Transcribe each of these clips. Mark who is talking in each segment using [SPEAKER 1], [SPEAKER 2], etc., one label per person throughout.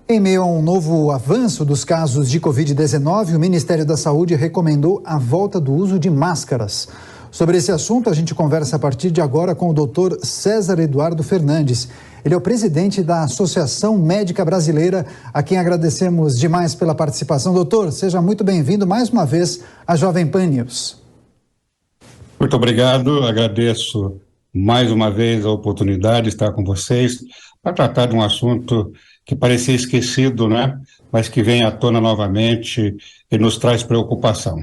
[SPEAKER 1] Em meio a um novo avanço dos casos de Covid-19, o Ministério da Saúde recomendou a volta do uso de máscaras. Sobre esse assunto, a gente conversa a partir de agora com o Dr. César Eduardo Fernandes. Ele é o presidente da Associação Médica Brasileira, a quem agradecemos demais pela participação. Doutor, seja muito bem-vindo mais uma vez à Jovem Pan News.
[SPEAKER 2] Muito obrigado, agradeço mais uma vez a oportunidade de estar com vocês para tratar de um assunto que parecia esquecido, né? Mas que vem à tona novamente e nos traz preocupação.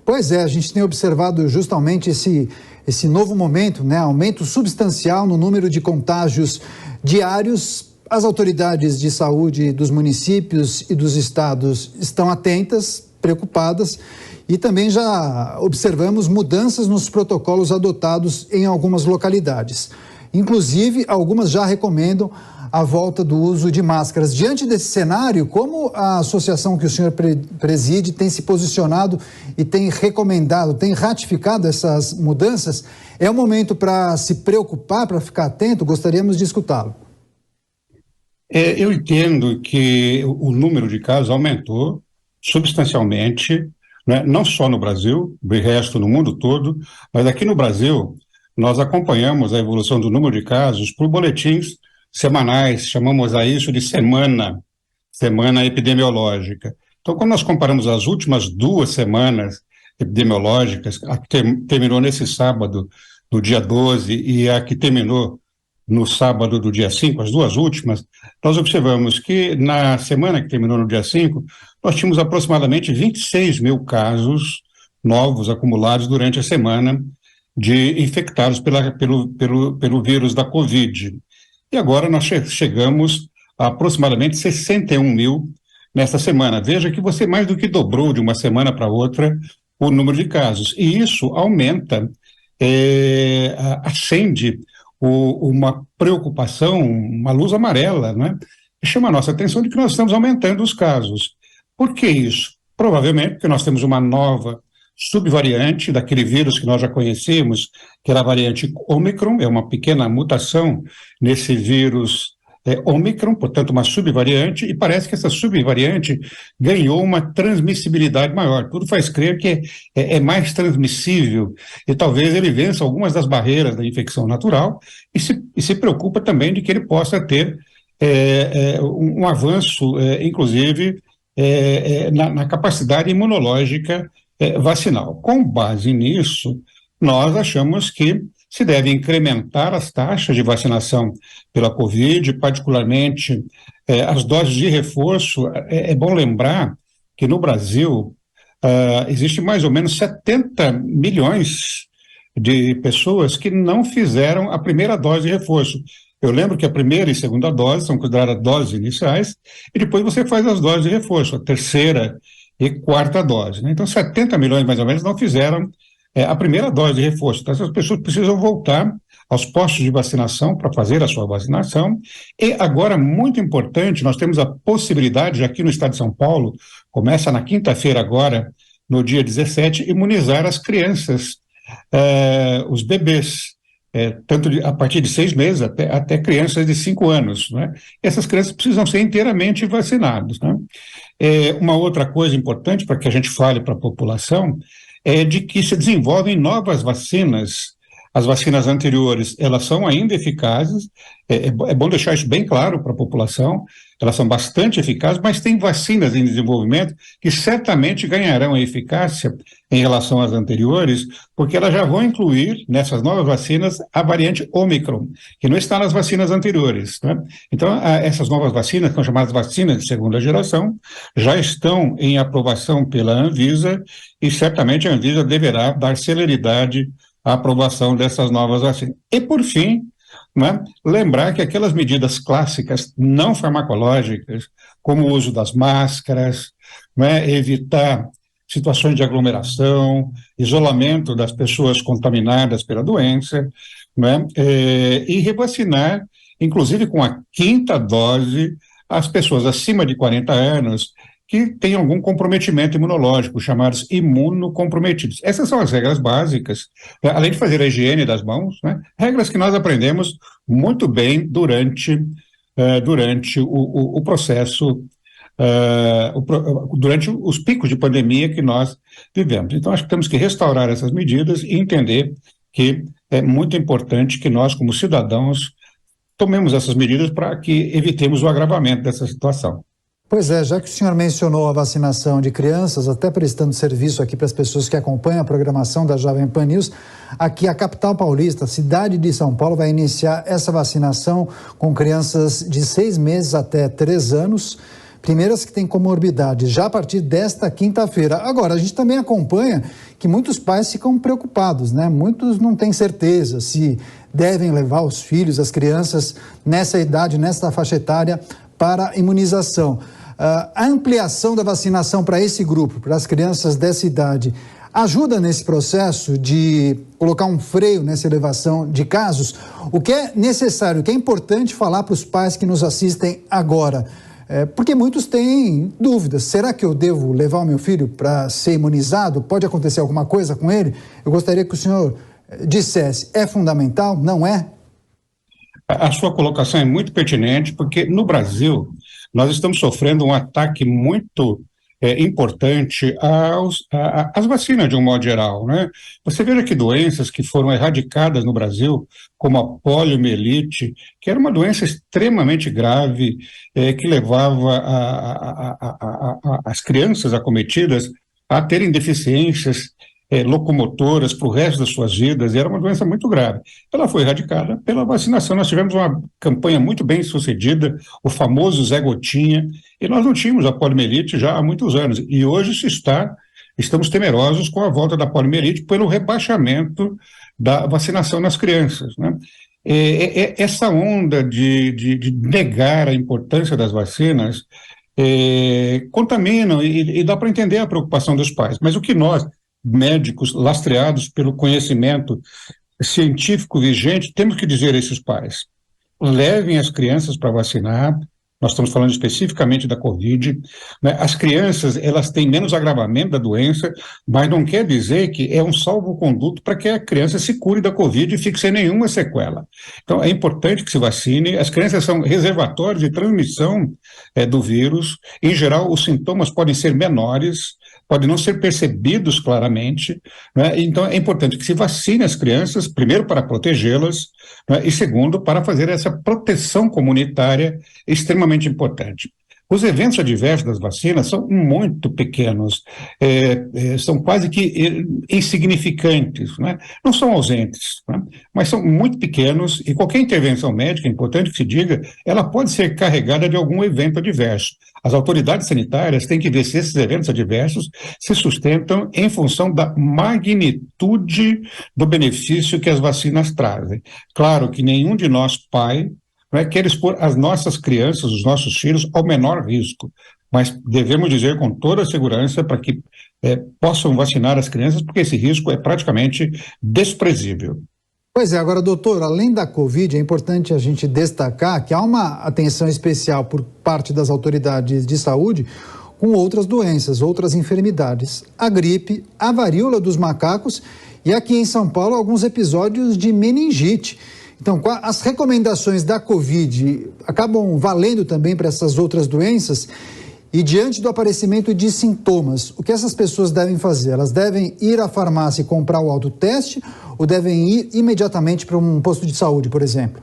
[SPEAKER 1] Pois é, a gente tem observado justamente esse novo momento, né? Aumento substancial no número de contágios diários. As autoridades de saúde dos municípios e dos estados estão atentas, preocupadas, e também já observamos mudanças nos protocolos adotados em algumas localidades. Inclusive, algumas já recomendam a volta do uso de máscaras. Diante desse cenário, como a associação que o senhor preside tem se posicionado e tem recomendado, tem ratificado essas mudanças? É um momento para se preocupar, para ficar atento? Gostaríamos de escutá-lo.
[SPEAKER 2] Eu entendo que o número de casos aumentou substancialmente, né? Não só no Brasil, o resto no mundo todo, mas aqui no Brasil nós acompanhamos a evolução do número de casos por boletins semanais, chamamos a isso de semana epidemiológica. Então, quando nós comparamos as últimas 2 semanas epidemiológicas, a que terminou nesse sábado, no dia 12, e a que terminou no sábado do dia 5, as 2 últimas, nós observamos que na semana que terminou no dia 5, nós tínhamos aproximadamente 26 mil casos novos acumulados durante a semana de infectados pelo vírus da Covid. E agora nós chegamos a aproximadamente 61 mil nesta semana. Veja que você mais do que dobrou de uma semana para outra o número de casos. E isso aumenta, acende uma preocupação, uma luz amarela, né? Que chama a nossa atenção de que nós estamos aumentando os casos. Por que isso? Provavelmente porque nós temos uma nova subvariante daquele vírus que nós já conhecemos, que era a variante Ômicron, é uma pequena mutação nesse vírus Ômicron, portanto uma subvariante, e parece que essa subvariante ganhou uma transmissibilidade maior. Tudo faz crer que é mais transmissível e talvez ele vença algumas das barreiras da infecção natural e se preocupa também de que ele possa ter um avanço, inclusive, na capacidade imunológica vacinal. Com base nisso, nós achamos que se deve incrementar as taxas de vacinação pela Covid, particularmente as doses de reforço. É bom lembrar que no Brasil existe mais ou menos 70 milhões de pessoas que não fizeram a primeira dose de reforço. Eu lembro que a primeira e segunda dose são consideradas doses iniciais, e depois você faz as doses de reforço, a terceira e quarta dose, né? Então, 70 milhões mais ou menos não fizeram a primeira dose de reforço. Então, essas pessoas precisam voltar aos postos de vacinação para fazer a sua vacinação. E agora, muito importante, nós temos a possibilidade, aqui no estado de São Paulo, começa na quinta-feira agora, no dia 17, imunizar as crianças, os bebês, tanto a partir de 6 meses até crianças de 5 anos, né? Essas crianças precisam ser inteiramente vacinadas, né? Uma outra coisa importante para que a gente fale para a população é de que se desenvolvem novas vacinas. As vacinas anteriores, elas são ainda eficazes, é bom deixar isso bem claro para a população, elas são bastante eficazes, mas tem vacinas em desenvolvimento que certamente ganharão a eficácia em relação às anteriores, porque elas já vão incluir nessas novas vacinas a variante Ômicron, que não está nas vacinas anteriores, né? Então, essas novas vacinas, que são chamadas vacinas de segunda geração, já estão em aprovação pela Anvisa, e certamente a Anvisa deverá dar celeridade à aprovação dessas novas vacinas. E, por fim, né, lembrar que aquelas medidas clássicas não farmacológicas, como o uso das máscaras, né, evitar situações de aglomeração, isolamento das pessoas contaminadas pela doença, né, e revacinar, inclusive com a 5ª dose, as pessoas acima de 40 anos que têm algum comprometimento imunológico, chamados imunocomprometidos. Essas são as regras básicas, né, além de fazer a higiene das mãos, né, regras que nós aprendemos muito bem durante durante o processo, durante os picos de pandemia que nós vivemos. Então, acho que temos que restaurar essas medidas e entender que é muito importante que nós, como cidadãos, tomemos essas medidas para que evitemos o agravamento dessa situação.
[SPEAKER 1] Pois é, já que o senhor mencionou a vacinação de crianças, até prestando serviço aqui para as pessoas que acompanham a programação da Jovem Pan News, aqui a capital paulista, a cidade de São Paulo, vai iniciar essa vacinação com crianças de 6 meses até 3 anos, primeiras que têm comorbidades, já a partir desta quinta-feira. Agora, a gente também acompanha que muitos pais ficam preocupados, né? Muitos não têm certeza se devem levar os filhos, as crianças, nessa idade, nessa faixa etária, para a imunização. A ampliação da vacinação para esse grupo, para as crianças dessa idade, ajuda nesse processo de colocar um freio nessa elevação de casos? O que é necessário, o que é importante falar para os pais que nos assistem agora? Porque muitos têm dúvidas. Será que eu devo levar o meu filho para ser imunizado? Pode acontecer alguma coisa com ele? Eu gostaria que o senhor dissesse, é fundamental? Não é?
[SPEAKER 2] A sua colocação é muito pertinente, porque no Brasil nós estamos sofrendo um ataque muito importante às vacinas de um modo geral, né? Você veja que doenças que foram erradicadas no Brasil, como a poliomielite, que era uma doença extremamente grave, que levava as crianças acometidas a terem deficiências locomotoras para o resto das suas vidas, e era uma doença muito grave. Ela foi erradicada pela vacinação. Nós tivemos uma campanha muito bem sucedida, o famoso Zé Gotinha, e nós não tínhamos a poliomielite já há muitos anos, e hoje estamos temerosos com a volta da poliomielite pelo rebaixamento da vacinação nas crianças, né? Essa onda de negar a importância das vacinas contaminam, e dá para entender a preocupação dos pais, mas o que nós, médicos lastreados pelo conhecimento científico vigente, temos que dizer a esses pais: levem as crianças para vacinar. Nós estamos falando especificamente da Covid, né? As crianças, elas têm menos agravamento da doença, mas não quer dizer que é um salvo-conduto para que a criança se cure da Covid e fique sem nenhuma sequela. Então, é importante que se vacine. As crianças são reservatórios de transmissão do vírus. Em geral, os sintomas podem ser menores, podem não ser percebidos claramente, né? Então é importante que se vacine as crianças, primeiro para protegê-las, né? E segundo, para fazer essa proteção comunitária extremamente importante. Os eventos adversos das vacinas são muito pequenos, são quase que insignificantes, né? Não são ausentes, né? Mas são muito pequenos, e qualquer intervenção médica, é importante que se diga, ela pode ser carregada de algum evento adverso. As autoridades sanitárias têm que ver se esses eventos adversos se sustentam em função da magnitude do benefício que as vacinas trazem. Claro que nenhum de nós, pai, quer expor as nossas crianças, os nossos filhos, ao menor risco, mas devemos dizer com toda a segurança para que possam vacinar as crianças, porque esse risco é praticamente desprezível.
[SPEAKER 1] Pois é, agora, doutor, além da Covid, é importante a gente destacar que há uma atenção especial por parte das autoridades de saúde com outras doenças, outras enfermidades. A gripe, a varíola dos macacos e aqui em São Paulo alguns episódios de meningite. Então, as recomendações da Covid acabam valendo também para essas outras doenças? E diante do aparecimento de sintomas, o que essas pessoas devem fazer? Elas devem ir à farmácia e comprar o autoteste ou devem ir imediatamente para um posto de saúde, por exemplo?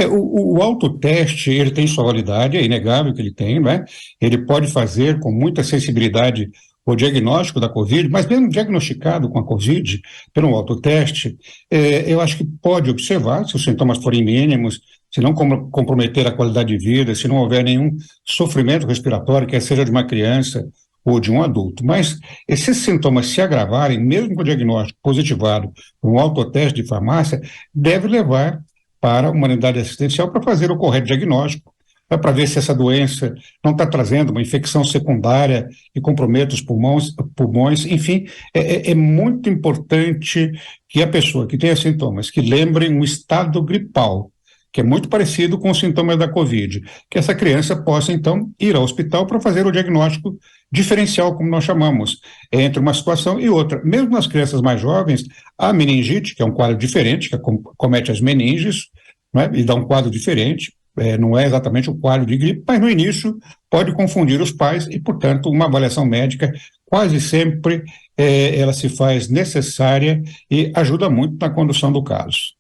[SPEAKER 2] O autoteste, ele tem sua validade, é inegável que ele tem, né? Ele pode fazer com muita sensibilidade o diagnóstico da Covid, mas mesmo diagnosticado com a Covid pelo autoteste, eu acho que pode observar se os sintomas forem mínimos, se não comprometer a qualidade de vida, se não houver nenhum sofrimento respiratório, quer seja de uma criança ou de um adulto. Mas esses sintomas se agravarem, mesmo com o diagnóstico positivado por um autoteste de farmácia, deve levar para uma unidade assistencial para fazer o correto diagnóstico, para ver se essa doença não está trazendo uma infecção secundária que comprometa os pulmões. Enfim, é muito importante que a pessoa que tenha sintomas, que lembrem um estado gripal, que é muito parecido com os sintomas da Covid, que essa criança possa, então, ir ao hospital para fazer o diagnóstico diferencial, como nós chamamos, entre uma situação e outra. Mesmo nas crianças mais jovens, a meningite, que é um quadro diferente, que comete as meninges, né, e dá um quadro diferente. não é exatamente o quadro de gripe, mas no início pode confundir os pais e, portanto, uma avaliação médica quase sempre ela se faz necessária e ajuda muito na condução do caso.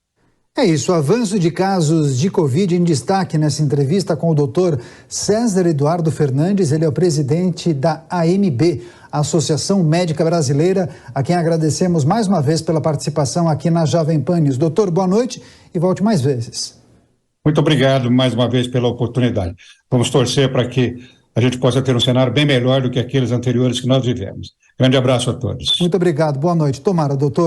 [SPEAKER 1] É isso, o avanço de casos de Covid em destaque nessa entrevista com o doutor César Eduardo Fernandes, ele é o presidente da AMB, a Associação Médica Brasileira, a quem agradecemos mais uma vez pela participação aqui na Jovem Pan News. Doutor, boa noite e volte mais vezes.
[SPEAKER 2] Muito obrigado mais uma vez pela oportunidade. Vamos torcer para que a gente possa ter um cenário bem melhor do que aqueles anteriores que nós vivemos. Grande abraço a todos.
[SPEAKER 1] Muito obrigado, boa noite. Tomara, doutor.